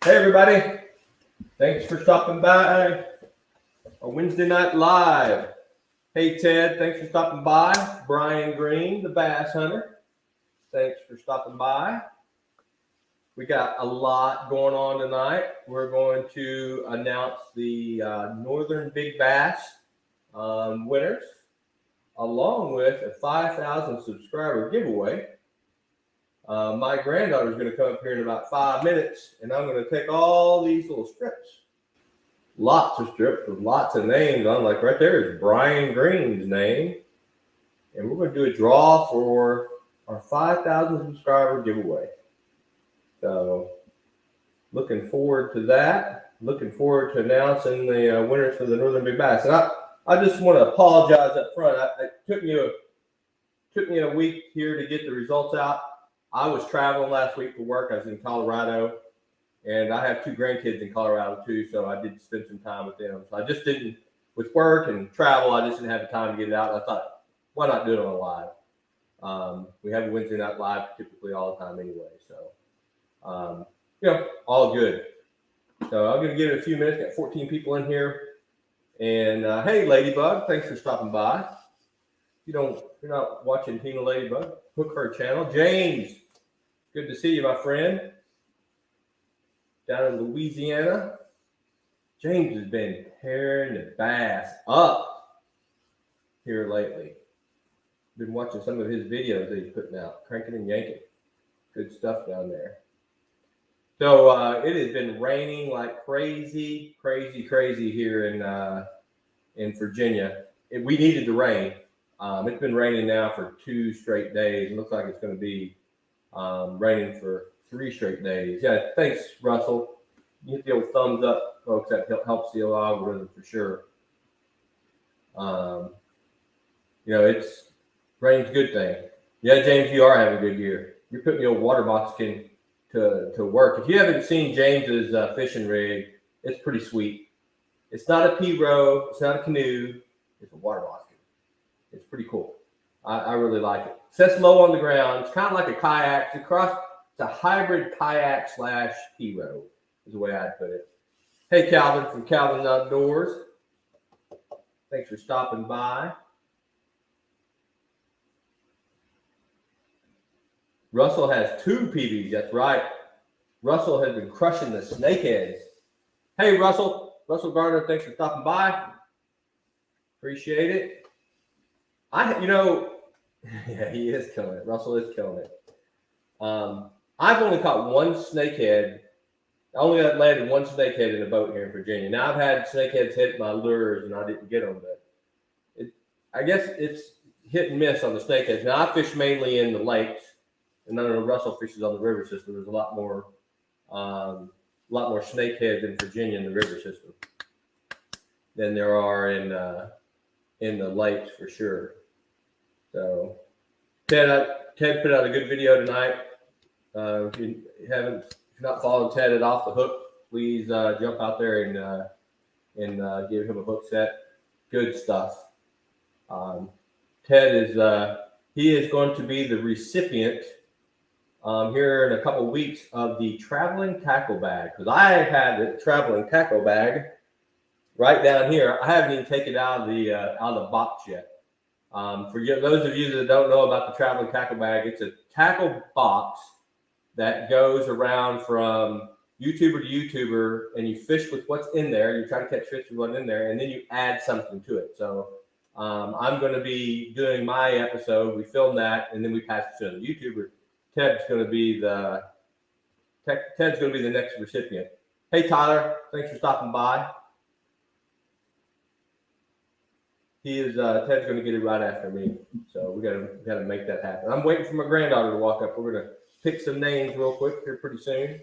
Hey everybody, thanks for stopping by our Wednesday night live. Hey Ted, thanks for stopping by. Brian Green, the bass hunter, thanks for stopping by. We got a lot going on tonight. We're going to announce the Northern Big Bass winners, along with a 5,000 subscriber giveaway. My granddaughter's going to come up here in about 5 minutes, and I'm going to take all these little strips. Lots of strips with lots of names on. Like right there is Brian Green's name. And we're going to do a draw for our 5,000 subscriber giveaway. So looking forward to that. Looking forward to announcing the winners for the Northern Big Bass. And I just want to apologize up front. It took me a week here to get the results out. I was traveling last week for work. I was in Colorado, and I have two grandkids in Colorado too, so I did spend some time with them. So I just didn't, with work and travel, I just didn't have the time to get it out. And I thought, why not do it on a live? We have a Wednesday night live typically all the time anyway, so all good. So I'm going to give it a few minutes. Got 14 people in here, and hey, Ladybug, thanks for stopping by. If you're not watching Tina Ladybug, hook her channel. James, good to see you, my friend. Down in Louisiana. James has been tearing the bass up here lately. Been watching some of his videos that he's putting out, cranking and yanking. Good stuff down there. So it has been raining like crazy here in Virginia. We needed the rain. It's been raining now for 2 straight days. It looks like it's going to be raining for 3 straight days. Yeah, thanks, Russell. You hit the old thumbs up, folks. That helps the algorithm for sure. It's rain's a good thing. Yeah, James, you are having a good year. You're putting the old water boxkin to work. If you haven't seen James's fishing rig, it's pretty sweet. It's not a P-row. It's not a canoe. It's a water boxkin. It's pretty cool. I really like it. Sets low on the ground. It's kind of like a kayak. It's a hybrid kayak / P-row is the way I'd put it. Hey, Calvin from Calvin Outdoors. Thanks for stopping by. Russell has 2 PBs. That's right. Russell has been crushing the snakeheads. Hey, Russell Garner, thanks for stopping by. Appreciate it. Yeah, he is killing it. Russell is killing it. I've only caught 1 snakehead. I only landed 1 snakehead in a boat here in Virginia. Now I've had snakeheads hit my lures and I didn't get them, but I guess it's hit and miss on the snakeheads. Now I fish mainly in the lakes, and I know Russell fishes on the river system. There's a lot more snakeheads in Virginia in the river system than there are in the lakes for sure. So Ted put out a good video tonight. If you're not following Ted at Off the Hook, please jump out there and give him a hook set. Good stuff. Ted is going to be the recipient here in a couple of weeks of the traveling tackle bag, because I had the traveling tackle bag right down here. I haven't even taken it out of the box yet. For those of you that don't know about the traveling tackle bag, it's a tackle box that goes around from YouTuber to YouTuber, and you fish with what's in there. You try to catch fish with what's in there, and then you add something to it. So I'm going to be doing my episode. We film that, and then we pass it to the YouTuber. Ted's going to be the next recipient. Hey Tyler, thanks for stopping by. Ted's going to get it right after me, so we got to make that happen. I'm waiting for my granddaughter to walk up. We're going to pick some names real quick here pretty soon.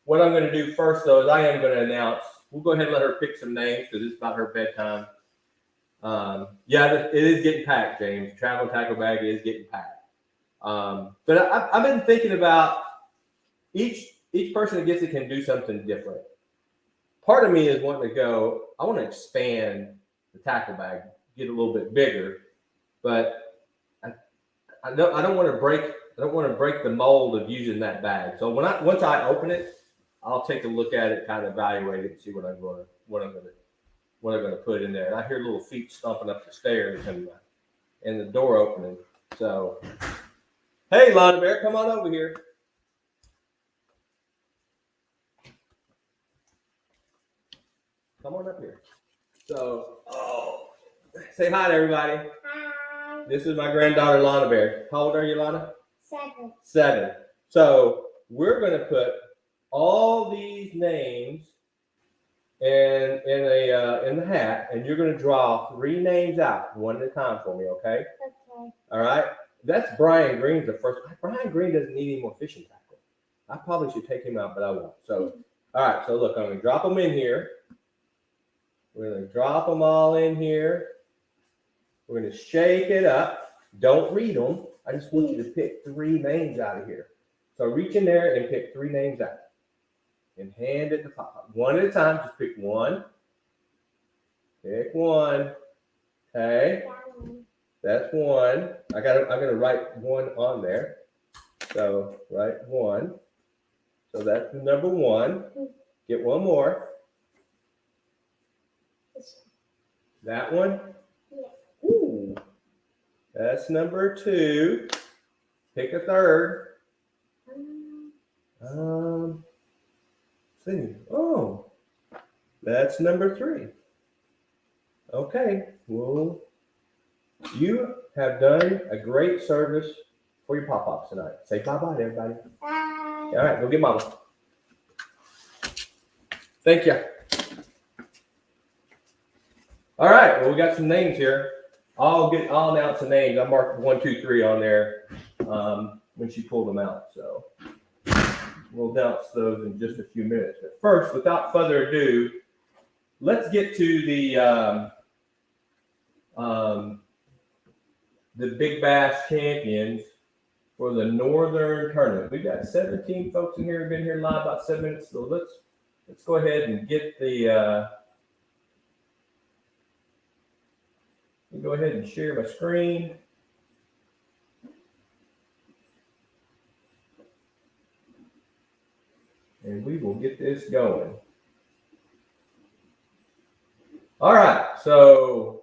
What I'm going to do first, though, is I am going to announce. We'll go ahead and let her pick some names because it's about her bedtime. It is getting packed, James. The travel tackle bag is getting packed. But I've been thinking about each person that gets it can do something different. Part of me is wanting to go. I want to expand the tackle bag, get a little bit bigger, but I don't want to break the mold of using that bag. So once I open it, I'll take a look at it, kind of evaluate it, and see what I'm gonna put in there. And I hear little feet stomping up the stairs and the door opening. So, hey, Lana Bear, come on over here. Come on up here. So, say hi to everybody. Hi. This is my granddaughter, Lana Bear. How old are you, Lana? 7. 7. So we're going to put all these names in the hat, and you're going to draw 3 names out, one at a time for me, okay? Okay. All right. That's Brian Green's the first. Brian Green doesn't need any more fishing tackle. I probably should take him out, but I won't. So, all right. So look, I'm going to drop them in here. We're going to drop them all in here. We're going to shake it up. Don't read them. I just want you to pick 3 names out of here. So reach in there and pick 3 names out. And hand it to Papa. One at a time. Just pick one. Pick one. Okay. That's one. I'm gonna write one on there. So write 1. So that's number 1. Get one more. That one? Yeah. Ooh. That's number 2. Pick a third. See. Oh. That's number 3. Okay. Well, you have done a great service for your pop-pops tonight. Say bye-bye to everybody. Bye. All right, go get Mama. Thank you. All right, well, we got some names here. I'll announce the names. I marked 1, 2, 3 on there when she pulled them out. So we'll announce those in just a few minutes. But first, without further ado, let's get to the Big Bass champions for the Northern Tournament. We've got 17 folks in here who've been here live about 7 minutes. So let's go ahead and get the go ahead and share my screen. And we will get this going. All right, so,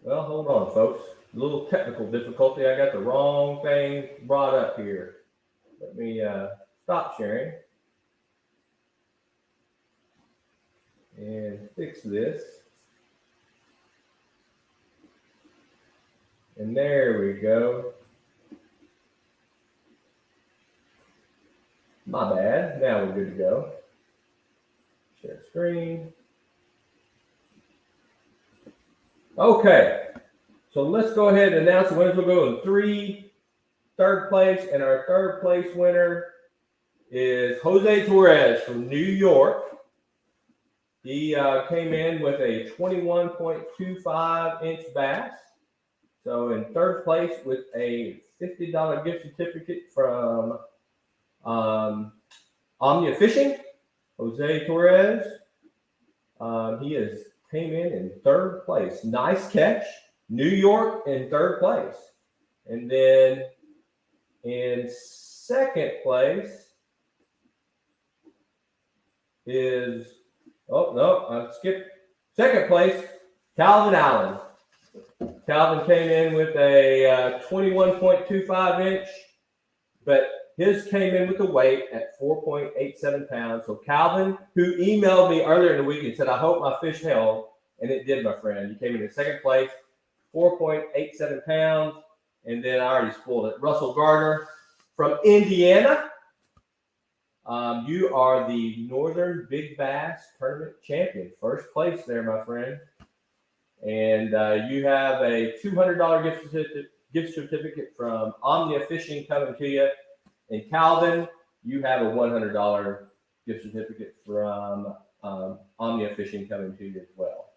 well, hold on, folks. A little technical difficulty. I got the wrong thing brought up here. Let me stop sharing and fix this. And there we go. My bad. Now we're good to go. Share screen. Okay. So let's go ahead and announce the winners. We'll go in 3, third place. And our third place winner is Jose Torres from New York. He came in with a 21.25-inch bass. So in third place with a $50 gift certificate from Omnia Fishing, Jose Torres. He came in third place. Nice catch. New York in third place. And then in second place is, oh, no, I skipped. Second place, Calvin Allen. Calvin came in with a 21.25-inch, but his came in with a weight at 4.87 pounds. So Calvin, who emailed me earlier in the week and said, I hope my fish held, and it did, my friend. You came in second place, 4.87 pounds, and then I already spoiled it. Russell Gardner from Indiana. You are the Northern Big Bass Tournament champion. First place there, my friend. And you have a $200 gift certificate from Omnia Fishing coming to you. And Calvin, you have a $100 gift certificate from Omnia Fishing coming to you as well.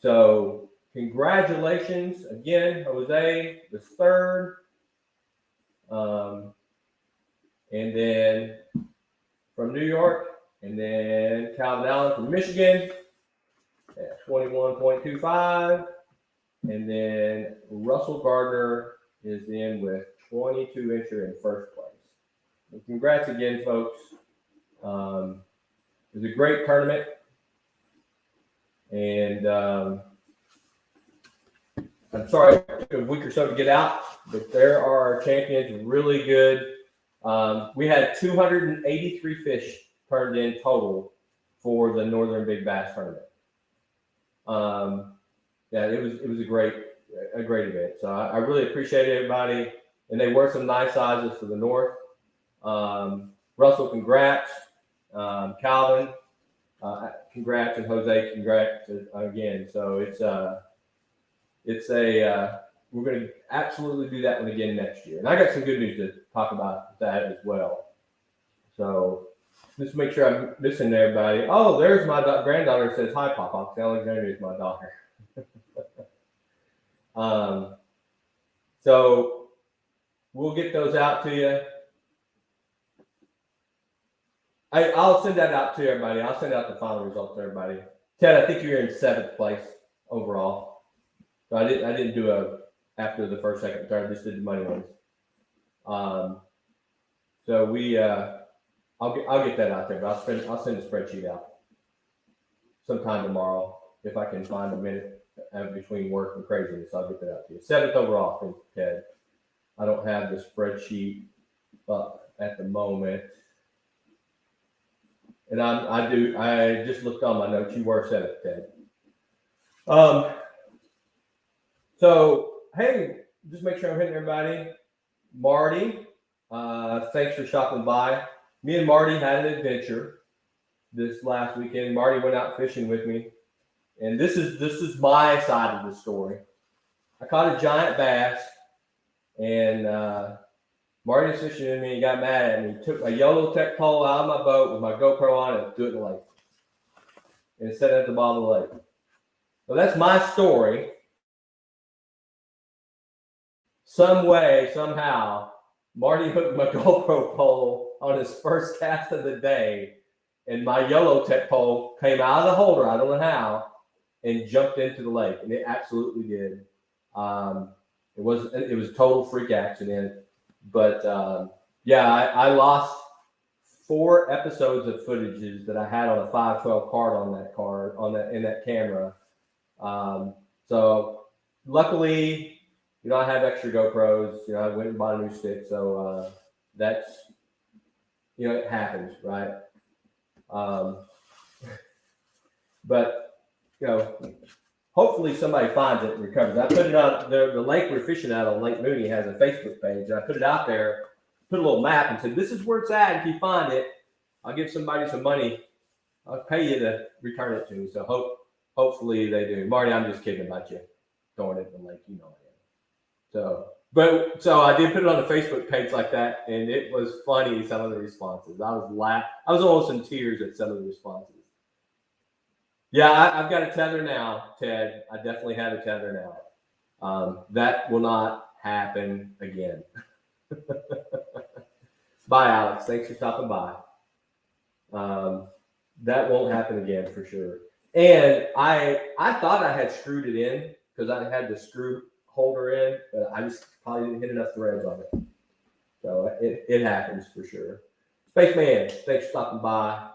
So congratulations again, Jose, the third. And then from New York, and then Calvin Allen from Michigan at 21.25. And then Russell Gardner is in with 22-incher in first place. congrats again, folks. It was a great tournament, and I'm sorry it took a week or so to get out, but there are our champions, really good. We had 283 fish turned in total for the Northern Big Bass tournament. Yeah, it was a great event. So I really appreciate everybody, and they were some nice sizes for the North. Russell, congrats. Calvin, congrats, and Jose, congrats again. So we're going to absolutely do that one again next year. And I got some good news to talk about that as well. So just make sure I'm listening to everybody. Oh, there's my granddaughter that says, hi, Papa. Alexandria is my daughter. So we'll get those out to you. I'll send that out to everybody. I'll send out the final results to everybody. Ted, I think you're in 7th place overall. So I didn't do after the first, second, third. I just did the money ones. So I'll get that out there, but I'll send a spreadsheet out sometime tomorrow if I can find a minute between work and craziness. I'll get that out to you. 7th overall from Ted. I don't have the spreadsheet up at the moment. And I just looked on my notes. You were 7th, Ted. So, hey, just make sure I'm hitting everybody. Marty, thanks for stopping by. Me and Marty had an adventure this last weekend. Marty went out fishing with me. And this is my side of the story. I caught a giant bass, and Marty was fishing with me and got mad at me. He took my Yolo Tech pole out of my boat with my GoPro on and threw it in the lake. And set it at the bottom of the lake. So that's my story. Some way, somehow, Marty hooked my GoPro pole on his first cast of the day, and my Yolo Tech pole came out of the holder, I don't know how, and jumped into the lake, and it absolutely did. It was a total freak accident, but I lost 4 episodes of footages that I had on a 512 card in that camera. So luckily, I have extra GoPros. I went and bought a new stick, so that's it happens, right? But hopefully somebody finds it and recovers. I put it on the lake we're fishing at on Lake Mooney has a Facebook page, and I put it out there, put a little map, and said, "This is where it's at. If you find it, I'll give somebody some money. I'll pay you to return it to me." So hopefully they do. Marty, I'm just kidding about you throwing it in the lake. I am. So I did put it on a Facebook page like that, and it was funny, some of the responses. I was almost in tears at some of the responses. Yeah, I've got a tether now, Ted. I definitely have a tether now. That will not happen again. Bye, Alex. Thanks for stopping by. That won't happen again for sure. And I thought I had screwed it in because I had the screw holder in, but I just probably didn't hit enough threads on it. So it happens for sure. Spaceman, thanks for stopping by.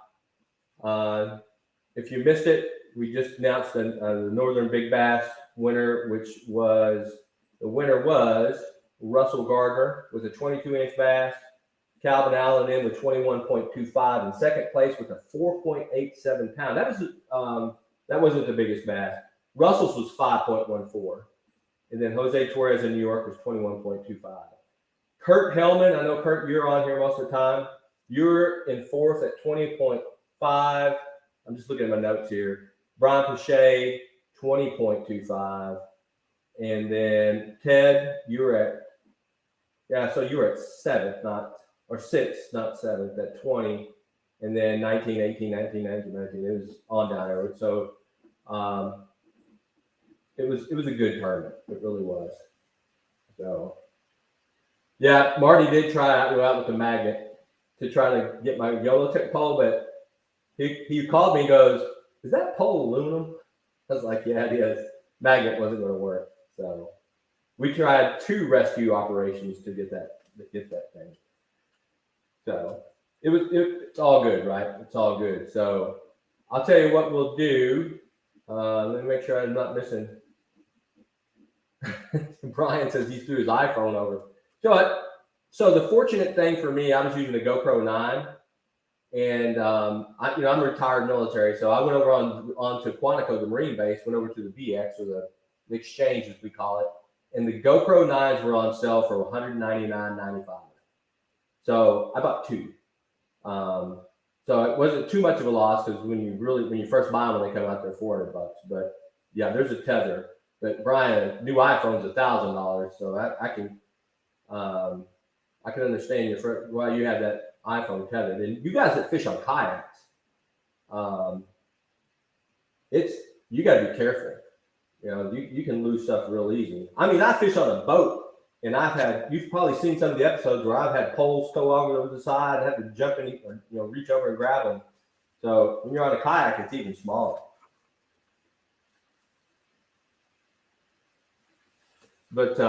If you missed it, we just announced the Northern Big Bass winner, the winner was Russell Gardner with a 22-inch bass. Calvin Allen in with 21.25 in second place with a 4.87 pound. That wasn't the biggest bass. Russell's was 5.14. And then Jose Torres in New York was 21.25. Kurt Hellman, I know, Kurt, you're on here most of the time. You're in 4th at 20.5. I'm just looking at my notes here. Brian Pache, 20.25. And then Ted, you were at 7th, or 6th, not 7th, at 20. And then 19, 18, 19, 19, 19. It was on down there. So it was a good tournament. It really was. So yeah, Marty did try out go out with the magnet to try to get my Yolo Tech pole, but he called me and goes, "Is that pole aluminum?" I was like, "Yeah, it is." Magnet wasn't going to work. So we tried 2 rescue operations to get that thing. So it's all good, right? It's all good. So I'll tell you what we'll do. Let me make sure I'm not missing. Brian says he threw his iPhone over. So the fortunate thing for me, I was using the GoPro 9, and I'm retired military, so I went over on to Quantico, the Marine base, went over to the BX, or the exchange as we call it, and the GoPro 9s were on sale for $199.95. So I bought two. So it wasn't too much of a loss, because when you first buy them, when they come out, they're $400. But yeah, there's a tether. But Brian, a new iPhone's $1,000, so I can understand why you have that iPhone tethered. And you guys that fish on kayaks, you got to be careful. You can lose stuff real easy. I mean, I fish on a boat, and you've probably seen some of the episodes where I've had poles go over the side and have to jump in, or reach over and grab them. So when you're on a kayak, it's even smaller. But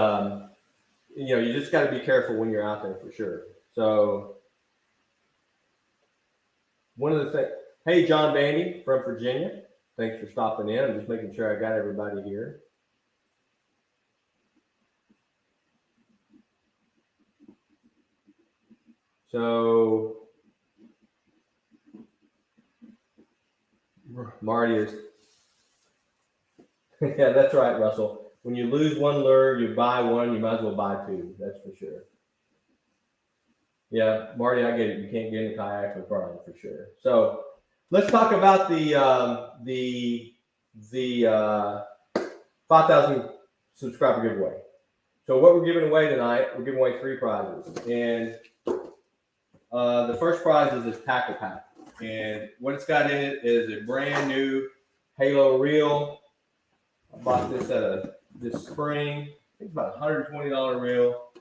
you just got to be careful when you're out there for sure. So one of the things, hey, John Bandy from Virginia, thanks for stopping in. I'm just making sure I got everybody here. So Marty is, yeah, that's right, Russell. When you lose one lure, you buy one, you might as well buy two. That's for sure. Yeah, Marty, I get it. You can't get in a kayak with Brian for sure. So let's talk about the 5,000 subscriber giveaway. So what we're giving away tonight, we're giving away 3 prizes. And the first prize is this tackle pack. And what it's got in it is a brand new Halo reel. I bought this this spring. I think it's about $120 reel.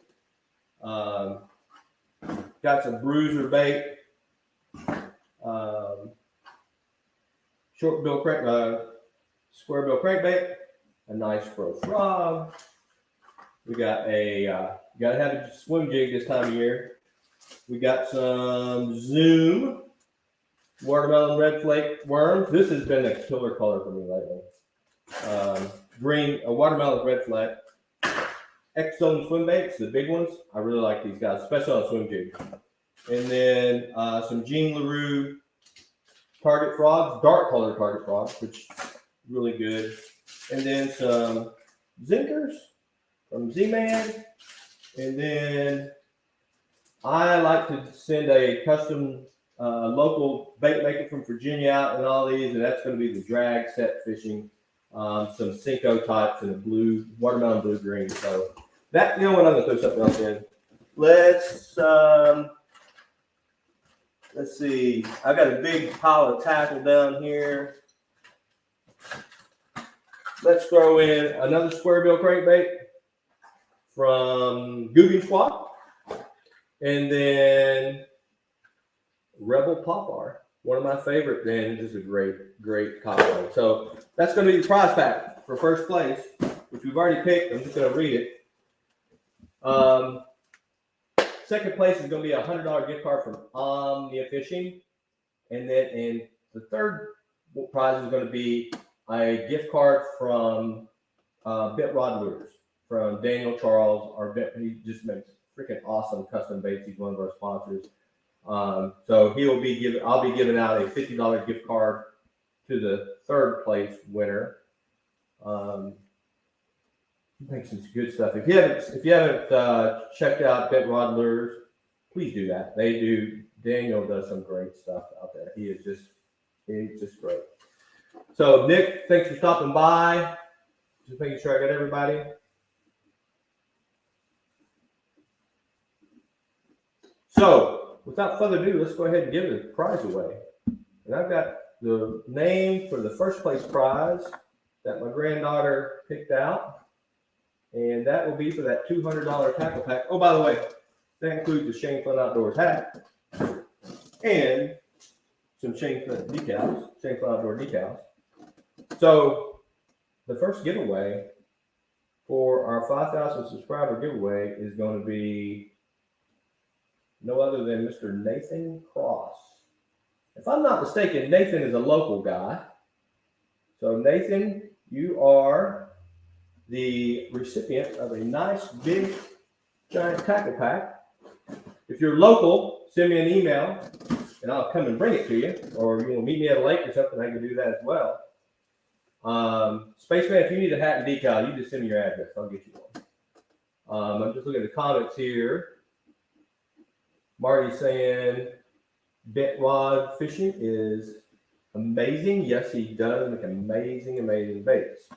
Got some bruiser bait, short bill square bill crankbait, a nice pro frog. We got gotta have a swim jig this time of year. We got some Zoom watermelon red flake worms. This has been a killer color for me lately. A watermelon red flake. X-Zone swim baits, the big ones. I really like these guys, especially on swim jigs. And then some Jean LaRue target frogs, dark colored target frogs, which is really good. And then some Zinkers from Z-Man. And then I like to send a custom local bait maker from Virginia out and all these, and that's going to be the drag set fishing, some Cinco types and a blue, watermelon blue green. So that, what, I'm going to throw something else in. Let's see. I've got a big pile of tackle down here. Let's throw in another square bill crankbait from Googin Squad. And then Rebel Popar, one of my favorite bands. This is a great combo. So that's going to be the prize pack for first place, which we've already picked. I'm just going to read it. Second place is going to be a $100 gift card from Omnia Fishing. And then the third prize is going to be a gift card from Bit Rod Lures from Daniel Charles. He just makes freaking awesome custom baits. He's one of our sponsors. So I'll be giving out a $50 gift card to the third place winner. He makes some good stuff. If you haven't checked out Bit Rod Lures, please do that. Daniel does some great stuff out there. He's just great. So Nick, thanks for stopping by. Just making sure I got everybody. So without further ado, let's go ahead and give the prize away. And I've got the name for the first place prize that my granddaughter picked out. And that will be for that $200 tackle pack. Oh, by the way, that includes the Shane Fun Outdoors hat and some Shane Fun Outdoor decals. So the first giveaway for our 5,000 subscriber giveaway is going to be no other than Mr. Nathan Cross. If I'm not mistaken, Nathan is a local guy. So Nathan, you are the recipient of a nice big giant tackle pack. If you're local, send me an email and I'll come and bring it to you. Or you want to meet me at a lake or something, I can do that as well. Spaceman, if you need a hat and decal, you just send me your address. I'll get you one. I'm just looking at the comments here. Marty's saying bent rod fishing is amazing. Yes, he does make amazing baits.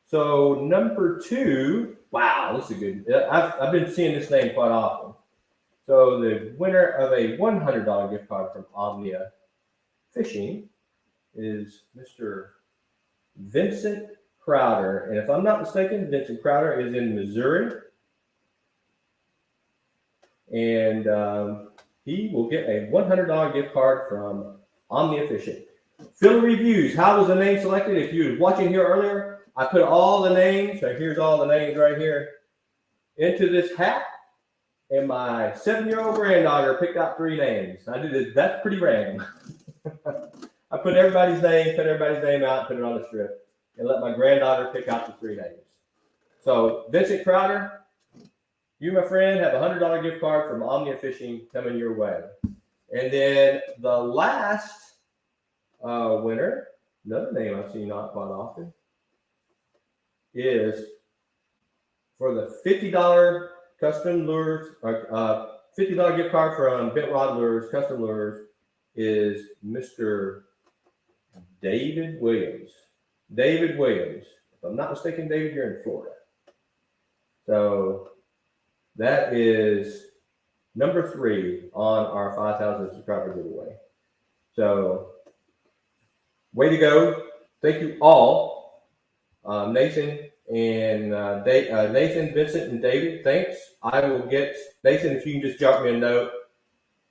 So number 2, wow, this is good. I've been seeing this name quite often. So the winner of a $100 gift card from Omnia Fishing is Mr. Vincent Crowder. And if I'm not mistaken, Vincent Crowder is in Missouri. And he will get a $100 gift card from Omnia Fishing. Fill reviews. How was the name selected? If you were watching here earlier, I put all the names. So here's all the names right here into this hat. And my 7-year-old granddaughter picked out 3 names. I did it. That's pretty random. I put everybody's name out, put it on the strip, and let my granddaughter pick out the 3 names. So Vincent Crowder, you, my friend, have a $100 gift card from Omnia Fishing coming your way. And then the last winner, another name I've seen not quite often, is for the $50 custom lures, $50 gift card from Bent Rod Lures, Custom Lures, is Mr. David Williams. David Williams. If I'm not mistaken, David, you're in Florida. So that is number 3 on our 5,000 subscriber giveaway. So way to go. Thank you all. Nathan and Nathan, Vincent, and David, thanks. I will get, Nathan, if you can just drop me a note.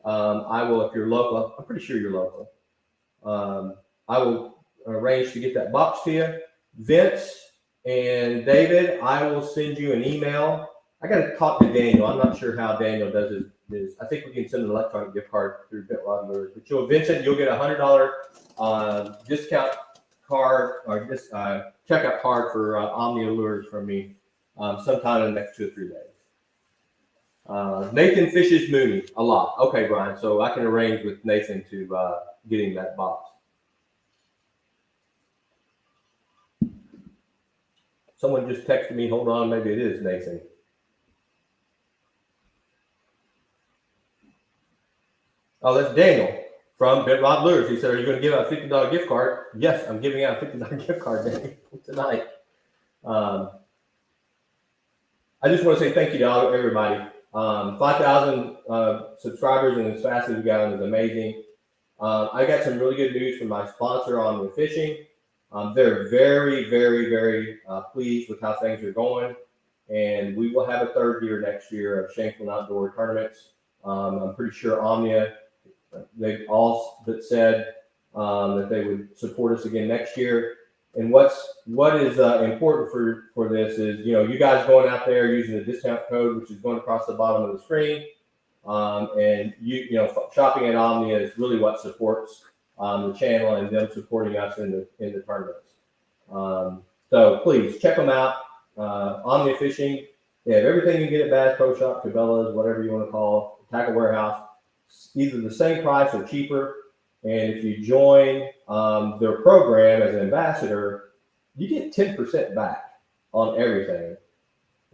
I will, if you're local, I'm pretty sure you're local. I will arrange to get that box to you. Vince and David, I will send you an email. I got to talk to Daniel. I'm not sure how Daniel does his. I think we can send an electronic gift card through Bent Rod Lures. But Vincent, you'll get a $100 discount card or just checkout card for Omnia Lures from me sometime in the next 2 or 3 days. Nathan fishes Mooney a lot. Okay, Brian. So I can arrange with Nathan to get him that box. Someone just texted me. Hold on. Maybe it is Nathan. Oh, that's Daniel from Bent Rod Lures. He said, are you going to give out a $50 gift card? Yes, I'm giving out a $50 gift card, Daniel, tonight. I just want to say thank you to everybody. 5,000 subscribers and as fast as we got them is amazing. I got some really good news from my sponsor on the fishing. They're very, very, very pleased with how things are going. And we will have a 3rd year next year of Shanklin Outdoor Tournaments. I'm pretty sure Omnia, they've all but said that they would support us again next year. And what is important for this is, you guys going out there using the discount code, which is going across the bottom of the screen. And shopping at Omnia is really what supports the channel and them supporting us in the tournaments. So please check them out. Omnia Fishing, they have everything you can get at Bass Pro Shop, Cabela's, whatever you want to call it, Tackle Warehouse. Either the same price or cheaper. And if you join their program as an ambassador, you get 10% back on everything.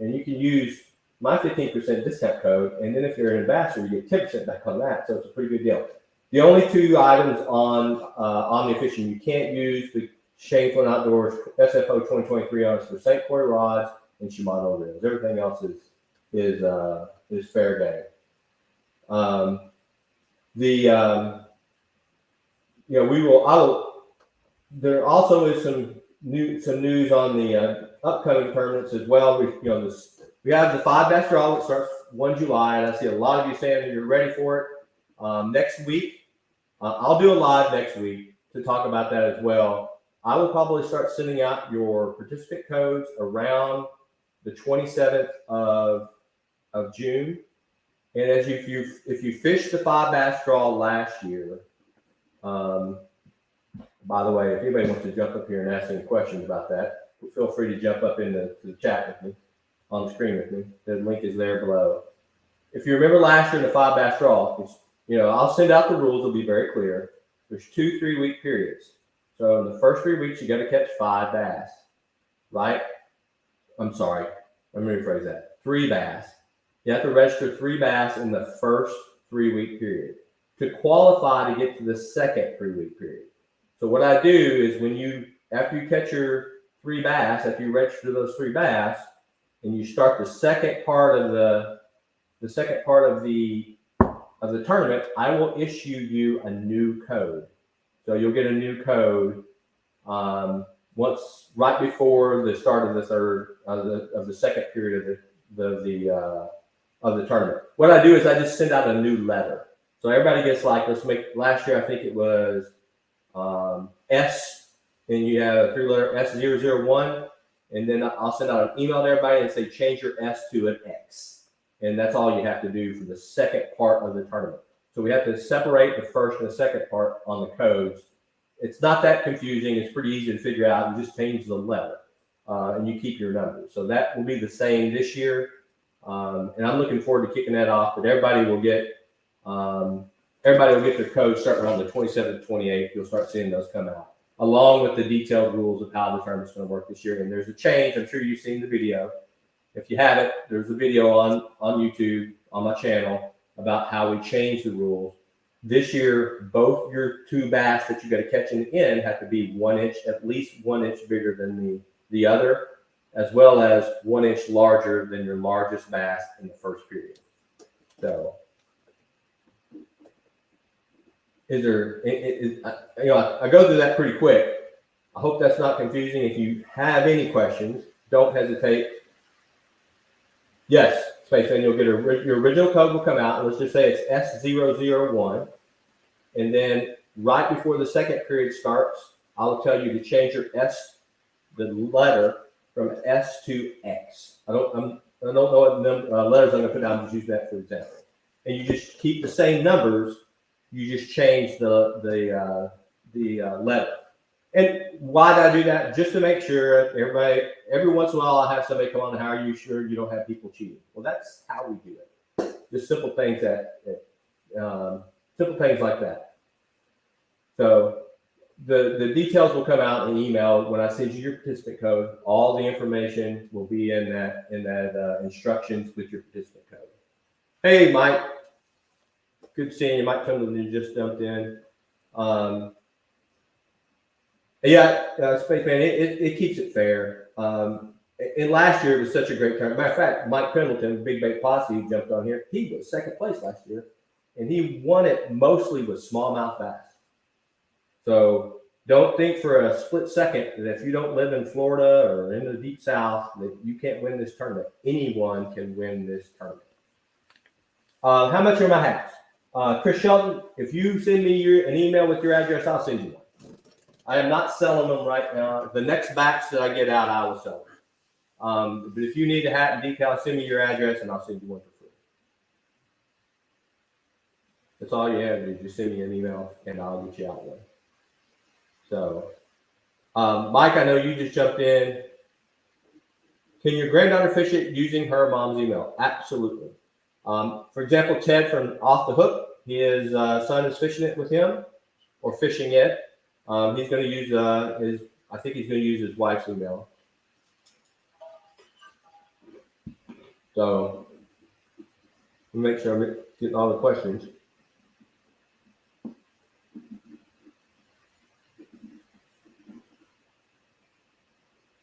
And you can use my 15% discount code. And then if you're an ambassador, you get 10% back on that. So it's a pretty good deal. The only 2 items on Omnia Fishing, you can't use the Shanklin Outdoors SFO 2023 on for St. Croix rods and Shimano reels. Everything else is fair game. There also is some news on the upcoming tournaments as well. We have the 5 bass draw, which starts 1 July, and I see a lot of you saying that you're ready for it. Next week, I'll do a live next week to talk about that as well. I will probably start sending out your participant codes around the 27th of June. And as if you fished the 5 bass draw last year, by the way, if anybody wants to jump up here and ask any questions about that, feel free to jump up into the chat with me, on the screen with me. The link is there below. If you remember last year in the 5 bass draw, I'll send out the rules. It'll be very clear. There's 2 3-week periods. So in the first 3 weeks, you got to catch 5 bass, right? I'm sorry. Let me rephrase that. 3 bass. You have to register 3 bass in the first 3-week period to qualify to get to the second 3-week period. So what I do is after you catch your 3 bass, after you register those 3 bass, and you start the second part of the tournament, I will issue you a new code. So you'll get a new code once right before the start of the third of the second period of the tournament. What I do is I just send out a new letter. So everybody gets last year I think it was S, and you have a 3-letter S001, and then I'll send out an email to everybody and say change your S to an X, and that's all you have to do for the second part of the tournament. So we have to separate the first and the second part on the codes. It's not that confusing. It's pretty easy to figure out. You just change the letter, and you keep your numbers. So that will be the same this year, and I'm looking forward to kicking that off. But everybody will get their codes starting on the 27th, 28th. You'll start seeing those come out, along with the detailed rules of how the tournament's going to work this year. And there's a change. I'm sure you've seen the video. If you haven't, there's a video on YouTube on my channel about how we changed the rules. This year, both your 2 bass that you got to catch in the end have to be 1 inch, at least 1 inch bigger than the other, as well as 1 inch larger than your largest bass in the first period. So, I go through that pretty quick. I hope that's not confusing. If you have any questions, don't hesitate. Yes, Space, and you'll get your original code will come out. Let's just say it's S001. And then right before the second period starts, I'll tell you to change your S, the letter, from S to X. I don't know what letters I'm going to put down. Just use that for example. And you just keep the same numbers. You just change the letter. And why did I do that? Just to make sure every once in a while I have somebody come on, how are you sure you don't have people cheating? Well, that's how we do it. Just simple things like that. So the details will come out in email when I send you your participant code. All the information will be in that instructions with your participant code. Hey, Mike. Good seeing you. Mike Cumberland, you just jumped in. Spaceman, it keeps it fair. And last year it was such a great tournament. Matter of fact, Mike Pendleton, Big Bait Posse, who jumped on here, he was second place last year, and he won it mostly with smallmouth bass. So don't think for a split second that if you don't live in Florida or in the deep South that you can't win this tournament. Anyone can win this tournament. How much are my hats? Chris Shelton, if you send me an email with your address, I'll send you one. I am not selling them right now. The next batch that I get out, I will sell them. But if you need a hat and decal, send me your address and I'll send you one for free. That's all you have to do. Just send me an email and I'll get you out one. So, Mike, I know you just jumped in. Can your granddaughter fish it using her mom's email? Absolutely. For example, Ted from Off the Hook, his son is fishing it with him or fishing it. He's going to use I think he's going to use his wife's email. So, make sure I'm getting all the questions.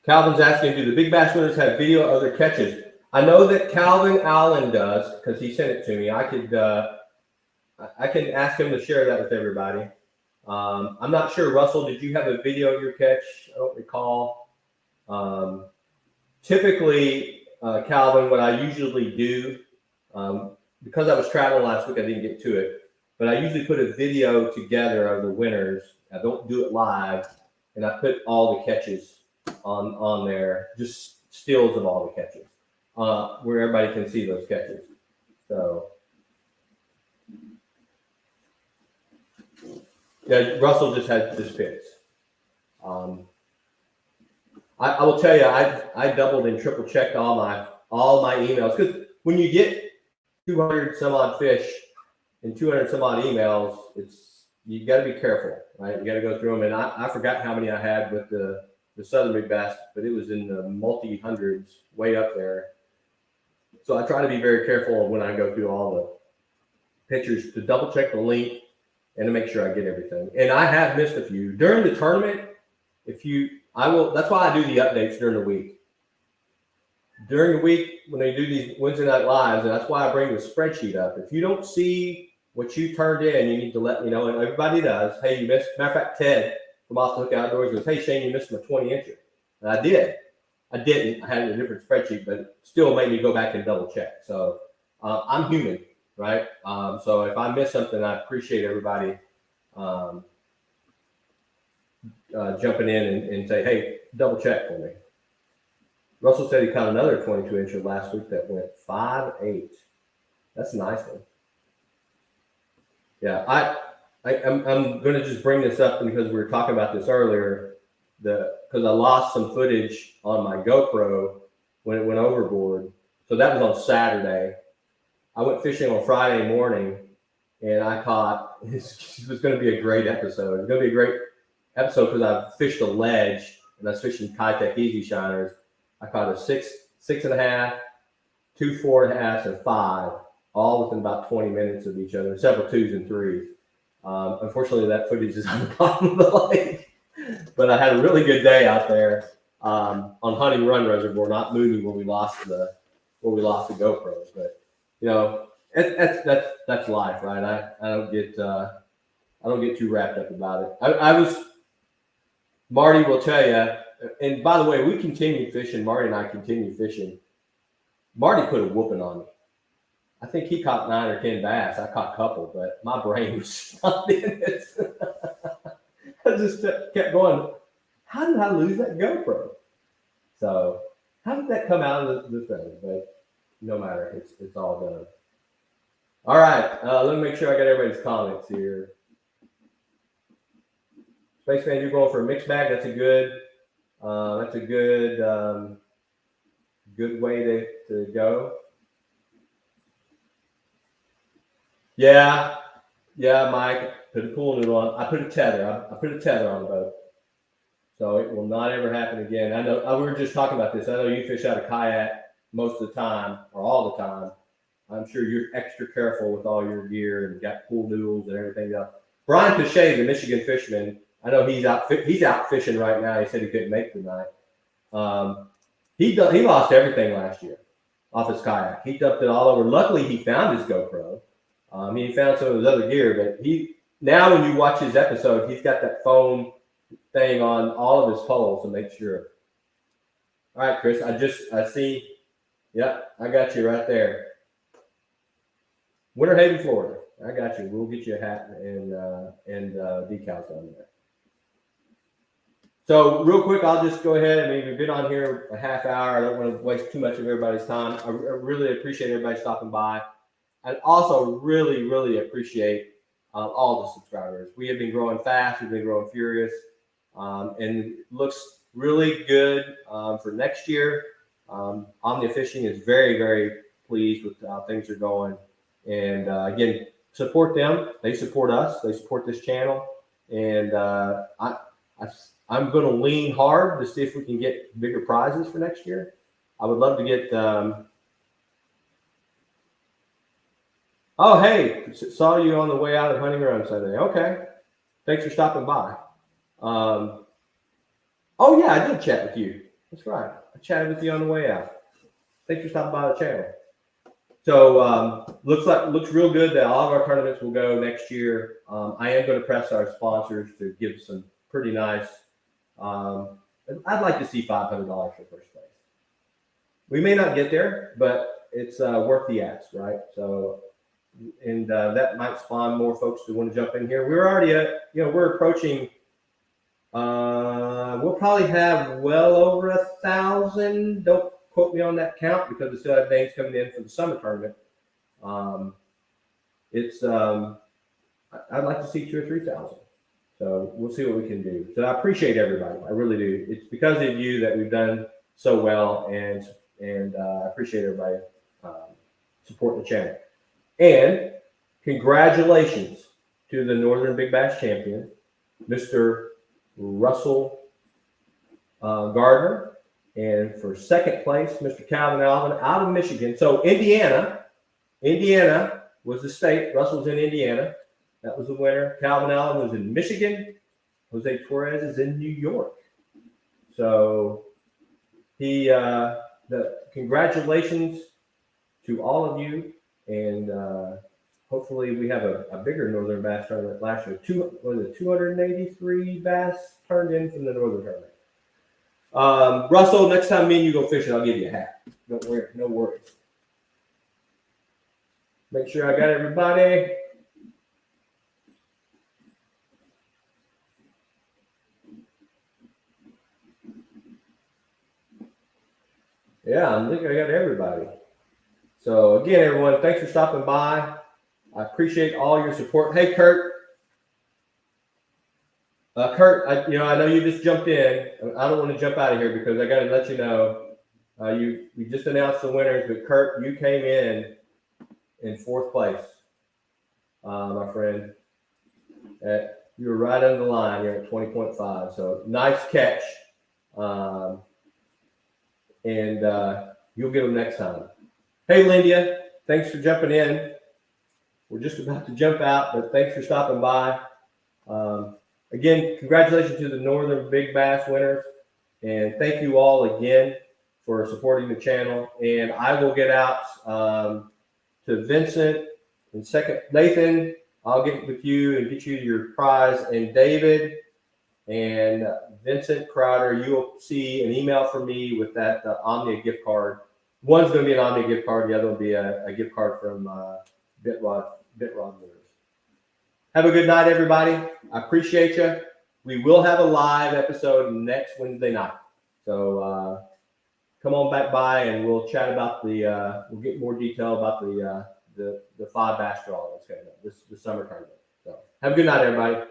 Calvin's asking, do the big bass winners have video of their catches? I know that Calvin Allen does because he sent it to me. I can ask him to share that with everybody. I'm not sure, Russell, did you have a video of your catch? I don't recall. Typically, Calvin, what I usually do, because I was traveling last week, I didn't get to it, but I usually put a video together of the winners. I don't do it live, and I put all the catches on there, just stills of all the catches, where everybody can see those catches. So Yeah, Russell just had this picks. I will tell you, I doubled and triple checked all my emails, because when you get 200 some odd fish and 200 some odd emails, you got to be careful, right? You got to go through them, and I forgot how many I had with the Southern Big Bass, but it was in the multi hundreds, way up there. So I try to be very careful when I go through all the pictures to double check the link and to make sure I get everything. And I have missed a few during the tournament. That's why I do the updates during the week. During the week, when they do these Wednesday night lives, and that's why I bring the spreadsheet up. If you don't see what you turned in, you need to let me know. And everybody does. Hey, you missed. Matter of fact, Ted from Off the Hook Outdoors goes, "Hey, Shane, you missed my 20-incher." And I did. I didn't. I had a different spreadsheet, but it still made me go back and double check. So I'm human, right? So if I miss something, I appreciate everybody jumping in and say, "Hey, double check for me." Russell said he caught another 22-incher last week that went 5.8. That's a nice one. Yeah, I'm going to just bring this up because we were talking about this earlier. Because I lost some footage on my GoPro when it went overboard. So that was on Saturday. I went fishing on Friday morning, and I caught. It was going to be a great episode. It's going to be a great episode because I fished a ledge, and I was fishing Kitech Easy Shiners. I caught a 6.5, 2 4.5, and 5, all within about 20 minutes of each other, several 2s and 3s. Unfortunately, that footage is on the bottom of the lake. But I had a really good day out there on Hunting Run Reservoir, not Mooney, where we lost the GoPros. But that's life, right? I don't get too wrapped up about it. Marty will tell you. And by the way, we continued fishing. Marty and I continued fishing. Marty put a whooping on me. I think he caught 9 or 10 bass. I caught a couple, but my brain was not in it. I just kept going, how did I lose that GoPro? So how did that come out of the thing? But no matter, it's all done. All right, let me make sure I got everybody's comments here. Spaceman, you're going for a mixed bag. That's a good good way to go. Yeah, Mike. Put a pool noodle on. I put a tether. I put a tether on the boat, so it will not ever happen again. I know. We were just talking about this. I know you fish out of kayak most of the time, or all the time. I'm sure you're extra careful with all your gear and got pool noodles and everything else. Brian Pichet, the Michigan fisherman, I know he's out fishing right now. He said he couldn't make the night. He lost everything last year off his kayak. He dumped it all over. Luckily, he found his GoPro. He found some of his other gear, but now when you watch his episode, he's got that foam thing on all of his poles to make sure. All right, Chris, I see. Yep, I got you right there. Winter Haven, Florida. I got you. We'll get you a hat and decals on there. So real quick, I'll just go ahead. I mean, we've been on here a half hour. I don't want to waste too much of everybody's time. I really appreciate everybody stopping by. And also really, really appreciate all the subscribers. We have been growing fast. We've been growing furious. And it looks really good for next year. Omnia Fishing is very, very pleased with how things are going. And again, support them. They support us. They support this channel. And I'm going to lean hard to see if we can get bigger prizes for next year. I would love to get. Oh, hey, saw you on the way out of Hunting Run Sunday. Okay, thanks for stopping by. Oh yeah, I did chat with you. That's right. I chatted with you on the way out. Thanks for stopping by the channel. So looks real good that all of our tournaments will go next year. I am going to press our sponsors to give some pretty nice. I'd like to see $500 for first place. We may not get there, but it's worth the ask, right? So, and that might spawn more folks to want to jump in here. We're already at, we're approaching. We'll probably have well over 1,000. Don't quote me on that count because we still have names coming in for the summer tournament. I'd like to see 2,000 or 3,000. So we'll see what we can do. So I appreciate everybody. I really do. It's because of you that we've done so well, and I appreciate everybody supporting the channel. And congratulations to the Northern Big Bass champion, Mr. Russell Gardner, and for second place, Mr. Calvin Alvin out of Michigan. So Indiana was the state. Russell's in Indiana. That was the winner. Calvin Allen was in Michigan. Jose Torres is in New York. So congratulations to all of you, and hopefully we have a bigger Northern Bass tournament last year. 283 bass turned in from the Northern tournament. Russell, next time me and you go fishing, I'll give you a hat. Don't worry, no worries. Make sure I got everybody. Yeah, I think I got everybody. So again, everyone, thanks for stopping by. I appreciate all your support. Hey, Kurt. Kurt, I know you just jumped in. I don't want to jump out of here because I got to let you know we just announced the winners, but Kurt, you came in fourth place, my friend. You were right on the line. You're at 20.5. So nice catch. And you'll get them next time. Hey, Lindia, thanks for jumping in. We're just about to jump out, but thanks for stopping by. Again, congratulations to the Northern Big Bass winners, and thank you all again for supporting the channel. And I will get out to Vincent and second. Nathan, I'll get with you and get you your prize. And David and Vincent Crowder, you will see an email from me with that Omnia gift card. One's going to be an Omnia gift card. The other will be a gift card from Bitrod Winners. Have a good night, everybody. I appreciate you. We will have a live episode next Wednesday night. So come on back by and we'll chat about we'll get more detail about the 5 bass draw that's coming up, this summer tournament. So have a good night, everybody.